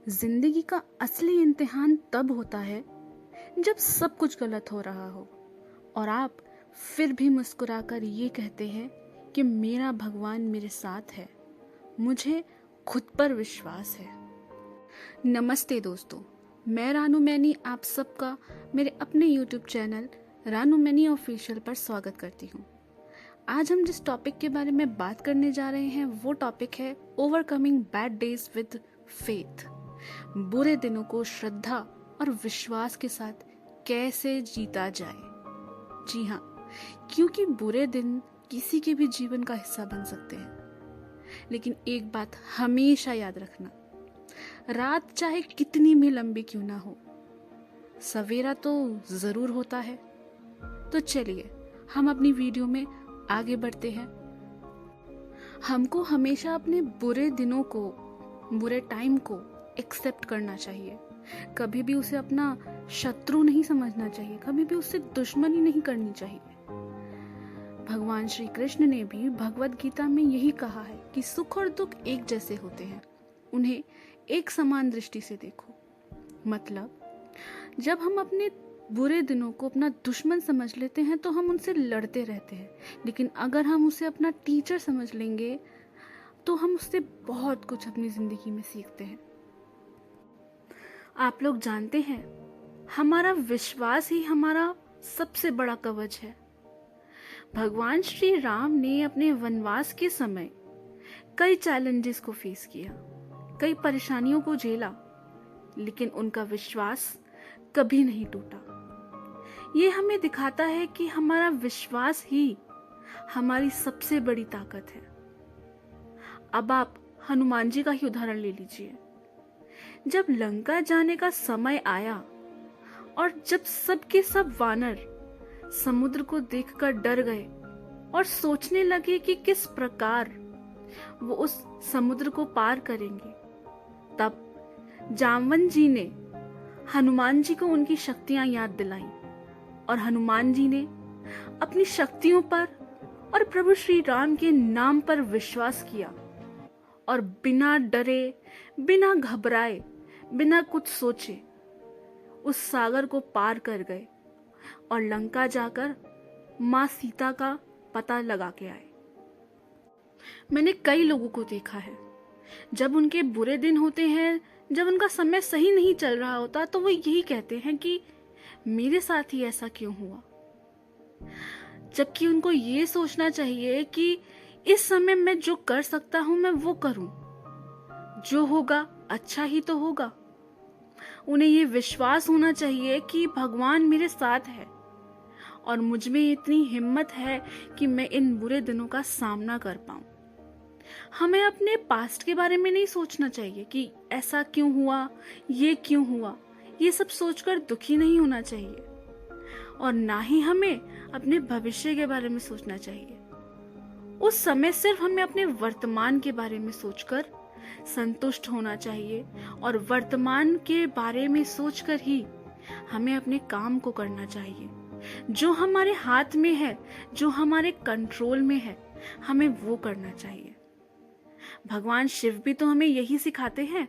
जिंदगी का असली इम्तिहान तब होता है जब सब कुछ गलत हो रहा हो और आप फिर भी मुस्कुराकर ये कहते हैं कि मेरा भगवान मेरे साथ है, मुझे खुद पर विश्वास है। नमस्ते दोस्तों, मैं रानू मैनी आप सबका मेरे अपने YouTube channel Ranu many official पर स्वागत करती हूँ। आज हम जिस टॉपिक के बारे में बात करने जा रहे हैं वो टॉपिक है overcoming bad days with faith. बुरे दिनों को श्रद्धा और विश्वास के साथ कैसे जीता जाए। जी हाँ, क्योंकि बुरे दिन किसी के भी जीवन का हिस्सा बन सकते हैं, लेकिन एक बात हमेशा याद रखना, रात चाहे कितनी भी लंबी क्यों ना हो, सवेरा तो जरूर होता है। तो चलिए हम अपनी वीडियो में आगे बढ़ते हैं। हमको हमेशा अपने बुरे दिनों को, बुरे टाइम को एक्सेप्ट करना चाहिए। कभी भी उसे अपना शत्रु नहीं समझना चाहिए, कभी भी उससे दुश्मनी नहीं करनी चाहिए। भगवान श्री कृष्ण ने भी भगवत गीता में यही कहा है कि सुख और दुख एक जैसे होते हैं, उन्हें एक समान दृष्टि से देखो। मतलब जब हम अपने बुरे दिनों को अपना दुश्मन समझ लेते हैं तो हम उनसे लड़ते रहते हैं, लेकिन अगर हम उसे अपना टीचर समझ लेंगे तो हम उससे बहुत कुछ अपनी जिंदगी में सीखते हैं। आप लोग जानते हैं, हमारा विश्वास ही हमारा सबसे बड़ा कवच है। भगवान श्री राम ने अपने वनवास के समय कई चैलेंजेस को फेस किया, कई परेशानियों को झेला, लेकिन उनका विश्वास कभी नहीं टूटा। ये हमें दिखाता है कि हमारा विश्वास ही हमारी सबसे बड़ी ताकत है। अब आप हनुमान जी का ही उदाहरण ले लीजिए। जब लंका जाने का समय आया और जब सबके सब वानर समुद्र को देखकर डर गए और सोचने लगे कि किस प्रकार वो उस समुद्र को पार करेंगे, तब जामवन जी ने हनुमान जी को उनकी शक्तियां याद दिलाई और हनुमान जी ने अपनी शक्तियों पर और प्रभु श्री राम के नाम पर विश्वास किया और बिना डरे, बिना घबराए, बिना कुछ सोचे उस सागर को पार कर गए और लंका जाकर माँ सीता का पता लगा के आए। मैंने कई लोगों को देखा है, जब उनके बुरे दिन होते हैं, जब उनका समय सही नहीं चल रहा होता, तो वो यही कहते हैं कि मेरे साथ ही ऐसा क्यों हुआ, जबकि उनको ये सोचना चाहिए कि इस समय मैं जो कर सकता हूं मैं वो करूं, जो होगा अच्छा ही तो होगा। उन्हें ये विश्वास होना चाहिए कि भगवान मेरे साथ है और मुझ में इतनी हिम्मत है कि मैं इन बुरे दिनों का सामना कर पाऊं। हमें अपने पास्ट के बारे में नहीं सोचना चाहिए कि ऐसा क्यों हुआ, ये क्यों हुआ, ये सब सोचकर दुखी नहीं होना चाहिए, और ना ही हमें अपने भविष्य के बारे में सोचना चाहिए। उस समय सिर्फ हमें अपने वर्तमान के बारे में सोचकर संतुष्ट होना चाहिए और वर्तमान के बारे में सोचकर ही हमें अपने काम को करना चाहिए। जो हमारे हाथ में है, जो हमारे कंट्रोल में है, हमें वो करना चाहिए। भगवान शिव भी तो हमें यही सिखाते हैं।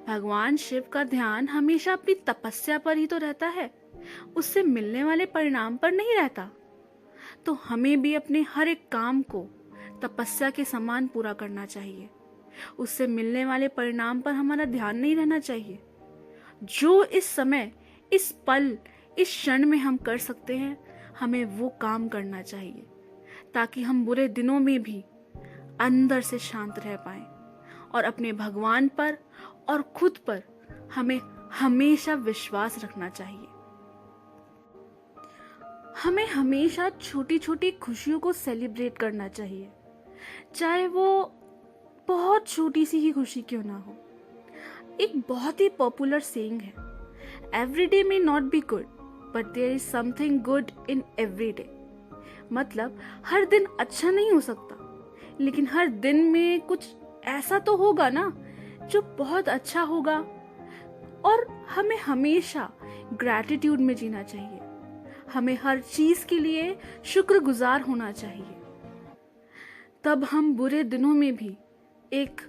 भगवान शिव का ध्यान हमेशा अपनी तपस्या पर ही तो रहता है, उससे मिलने वाले परिणाम पर नहीं रहता। तो हमें भी अपने हर एक काम को तपस्या के समान पूरा करना चाहिए, उससे मिलने वाले परिणाम पर हमारा ध्यान नहीं रहना चाहिए। जो इस समय, इस पल, इस क्षण में हम कर सकते हैं, हमें वो काम करना चाहिए, ताकि हम बुरे दिनों में भी अंदर से शांत रह पाएं और अपने भगवान पर और खुद पर हमें हमेशा विश्वास रखना चाहिए। हमें हमेशा छोटी छोटी खुशियों को सेलिब्रेट करना चाहिए, चाहे वो बहुत छोटी सी ही खुशी क्यों ना हो। एक बहुत ही पॉपुलर सेइंग है, every day may not be good but there is something good in every day. मतलब हर दिन अच्छा नहीं हो सकता, लेकिन हर दिन में कुछ ऐसा तो होगा ना जो बहुत अच्छा होगा। और हमें हमेशा ग्रैटिट्यूड में जीना चाहिए, हमें हर चीज के लिए शुक्रगुजार होना चाहिए। तब हम बुरे दिनों में भी एक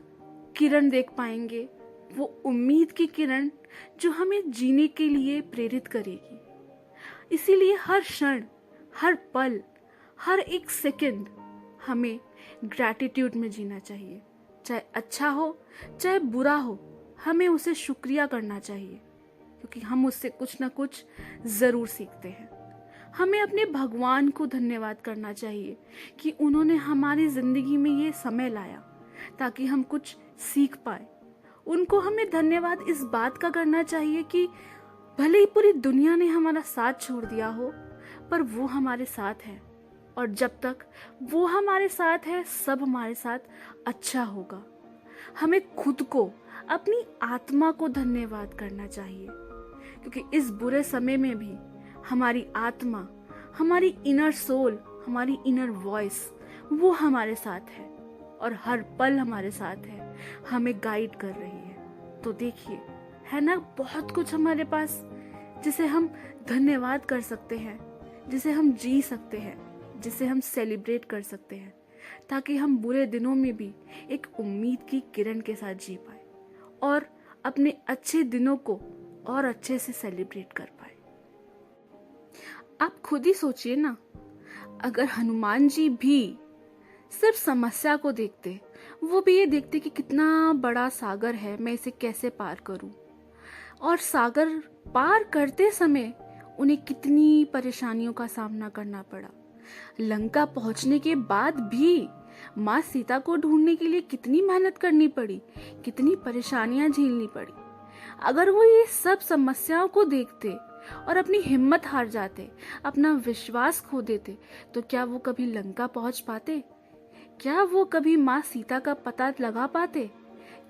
किरण देख पाएंगे, वो उम्मीद की किरण जो हमें जीने के लिए प्रेरित करेगी। इसीलिए हर क्षण, हर पल, हर एक सेकंड हमें ग्रैटिट्यूड में जीना चाहिए। चाहे अच्छा हो, चाहे बुरा हो, हमें उसे शुक्रिया करना चाहिए, क्योंकि हम उससे कुछ ना कुछ ज़रूर सीखते हैं। हमें अपने भगवान को धन्यवाद करना चाहिए कि उन्होंने हमारी ज़िंदगी में ये समय लाया ताकि हम कुछ सीख पाए। उनको हमें धन्यवाद इस बात का करना चाहिए कि भले ही पूरी दुनिया ने हमारा साथ छोड़ दिया हो, पर वो हमारे साथ है, और जब तक वो हमारे साथ है सब हमारे साथ अच्छा होगा। हमें खुद को, अपनी आत्मा को धन्यवाद करना चाहिए, क्योंकि इस बुरे समय में भी हमारी आत्मा, हमारी इनर सोल, हमारी इनर वॉइस वो हमारे साथ है और हर पल हमारे साथ है, हमें गाइड कर रही है। तो देखिए, है ना बहुत कुछ हमारे पास जिसे हम धन्यवाद कर सकते हैं, जिसे हम जी सकते हैं, जिसे हम सेलिब्रेट कर सकते हैं, ताकि हम बुरे दिनों में भी एक उम्मीद की किरण के साथ जी पाए और अपने अच्छे दिनों को और अच्छे से सेलिब्रेट कर पाए। आप खुद ही सोचिए ना, अगर हनुमान जी भी सिर्फ समस्या को देखते, वो भी ये देखते कि कितना बड़ा सागर है, मैं इसे कैसे पार करूं, और सागर पार करते समय उन्हें कितनी परेशानियों का सामना करना पड़ा। लंका पहुंचने के बाद भी माँ सीता को ढूंढने के लिए कितनी मेहनत करनी पड़ी, कितनी परेशानियां झेलनी पड़ी। अगर वो ये सब समस्याओं को देखते और अपनी हिम्मत हार जाते, अपना विश्वास खो देते, तो क्या वो कभी लंका पहुंच पाते? क्या वो कभी माँ सीता का पता लगा पाते?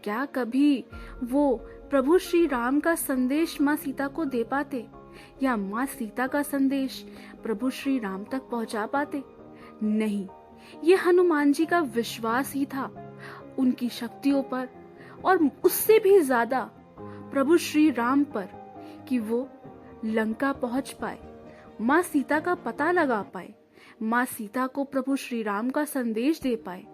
क्या कभी वो प्रभु श्री राम का संदेश माँ सीता को दे पाते, या माँ सीता का संदेश प्रभु श्री राम तक पहुंचा पाते? नहीं, ये हनुमान जी का विश्वास ही था उनकी शक्तियों पर, और उससे भी ज्यादा प्रभु श्री राम पर, कि वो लंका पहुंच पाए, माँ सीता का पता लगा पाए, माँ सीता को प्रभु श्री राम का संदेश दे पाए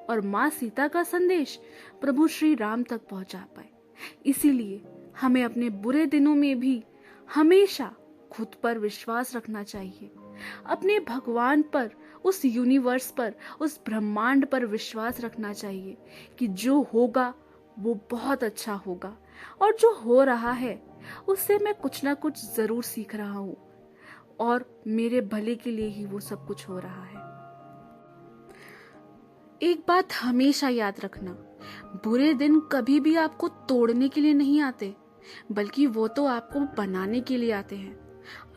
और माँ सीता का संदेश प्रभु श्री राम तक पहुंचा पाए। इसीलिए हमें अपने बुरे दिनों में भी हमेशा खुद पर विश्वास रखना चाहिए, अपने भगवान पर, उस यूनिवर्स पर, उस ब्रह्मांड पर विश्वास रखना चाहिए कि जो होगा वो बहुत अच्छा होगा, और जो हो रहा है उससे मैं कुछ ना कुछ जरूर सीख रहा हूँ, और मेरे भले के लिए ही वो सब कुछ हो रहा है। एक बात हमेशा याद रखना, बुरे दिन कभी भी आपको तोड़ने के लिए नहीं आते, बल्कि वो तो आपको बनाने के लिए आते हैं,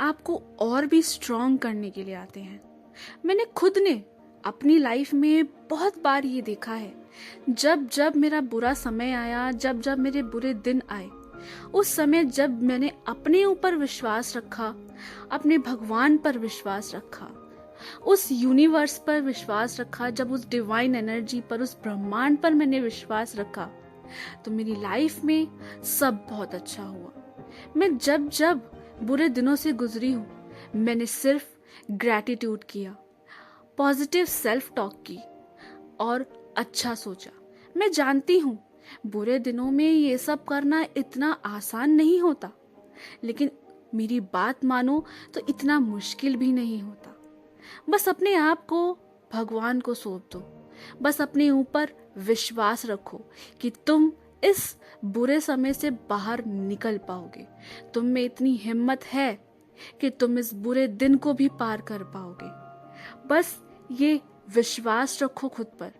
आपको और भी स्ट्रॉन्ग करने के लिए आते हैं। मैंने खुद ने अपनी लाइफ में बहुत बार ये देखा है, जब जब मेरा बुरा समय आया, जब जब मेरे बुरे दिन आए, उस समय जब मैंने अपने ऊपर विश्वास रखा, अपने भगवान पर विश्वास रखा, उस यूनिवर्स पर विश्वास रखा, जब उस डिवाइन एनर्जी पर, उस ब्रह्मांड पर मैंने विश्वास रखा, तो मेरी लाइफ में सब बहुत अच्छा हुआ। मैं जब जब बुरे दिनों से गुजरी हूँ, मैंने सिर्फ ग्रैटिट्यूड किया, पॉजिटिव सेल्फ टॉक की और अच्छा सोचा। मैं जानती हूँ बुरे दिनों में ये सब करना इतना आसान नहीं होता, लेकिन मेरी बात मानो तो इतना मुश्किल भी नहीं होता। बस अपने आप को भगवान को सौंप दो, बस अपने ऊपर विश्वास रखो कि तुम इस बुरे समय से बाहर निकल पाओगे। तुम में इतनी हिम्मत है कि तुम इस बुरे दिन को भी पार कर पाओगे। बस ये विश्वास रखो खुद पर,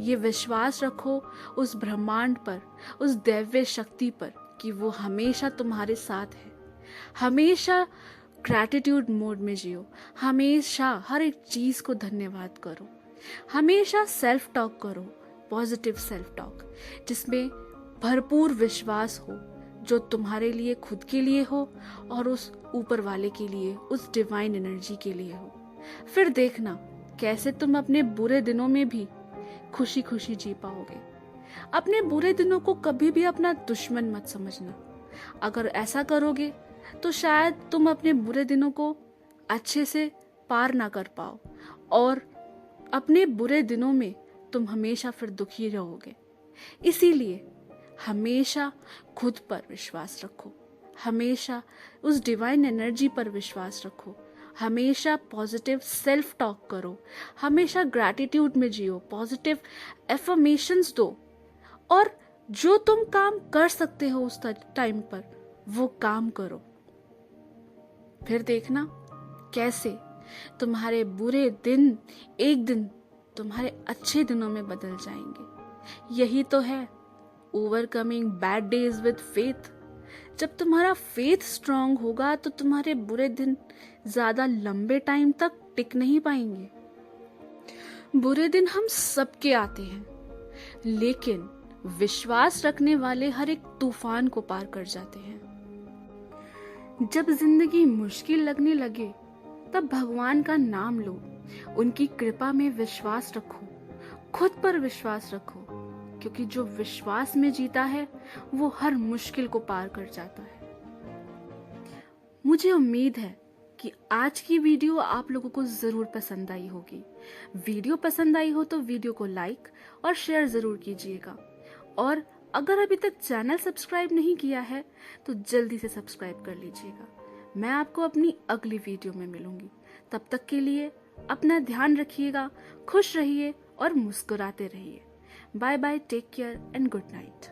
ये विश्वास रखो उस ब्रह्मांड पर, उस दैवीय शक्ति पर, कि वो हमेशा तुम्हारे साथ है। हमेशा ग्रैटिट्यूड मोड में जियो, हमेशा हर एक चीज को धन्यवाद करो, हमेशा सेल्फ टॉक करो, पॉजिटिव सेल्फ टॉक, जिसमें भरपूर विश्वास हो, जो तुम्हारे लिए, खुद के लिए हो और उस ऊपर वाले के लिए, उस डिवाइन एनर्जी के लिए हो। फिर देखना कैसे तुम अपने बुरे दिनों में भी खुशी खुशी जी पाओगे। अपने बुरे दिनों को कभी भी अपना दुश्मन मत समझना। अगर ऐसा करोगे तो शायद तुम अपने बुरे दिनों को अच्छे से पार ना कर पाओ, और अपने बुरे दिनों में तुम हमेशा फिर दुखी रहोगे। इसीलिए हमेशा खुद पर विश्वास रखो, हमेशा उस डिवाइन एनर्जी पर विश्वास रखो, हमेशा पॉजिटिव सेल्फ टॉक करो, हमेशा ग्रैटिट्यूड में जियो, पॉजिटिव एफर्मेशंस दो, और जो तुम काम कर सकते हो उस टाइम पर वो काम करो। फिर देखना कैसे तुम्हारे बुरे दिन एक दिन तुम्हारे अच्छे दिनों में बदल जाएंगे। यही तो है overcoming bad days with faith. जब तुम्हारा फेथ स्ट्रांग होगा तो तुम्हारे बुरे दिन ज्यादा लंबे टाइम तक टिक नहीं पाएंगे। बुरे दिन हम सबके आते हैं, लेकिन विश्वास रखने वाले हर एक तूफान को पार कर जाते हैं। जब जिंदगी मुश्किल लगने लगे तब भगवान का नाम लो, उनकी कृपा में विश्वास रखो, खुद पर विश्वास रखो, क्योंकि जो विश्वास में जीता है वो हर मुश्किल को पार कर जाता है। मुझे उम्मीद है कि आज की वीडियो आप लोगों को जरूर पसंद आई होगी। वीडियो पसंद आई हो तो वीडियो को लाइक और शेयर जरूर कीजिएगा, और अगर अभी तक चैनल सब्सक्राइब नहीं किया है तो जल्दी से सब्सक्राइब कर लीजिएगा। मैं आपको अपनी अगली वीडियो में मिलूंगी। तब तक के लिए अपना ध्यान रखिएगा, खुश रहिए और मुस्कुराते रहिए। Bye bye, take care and good night.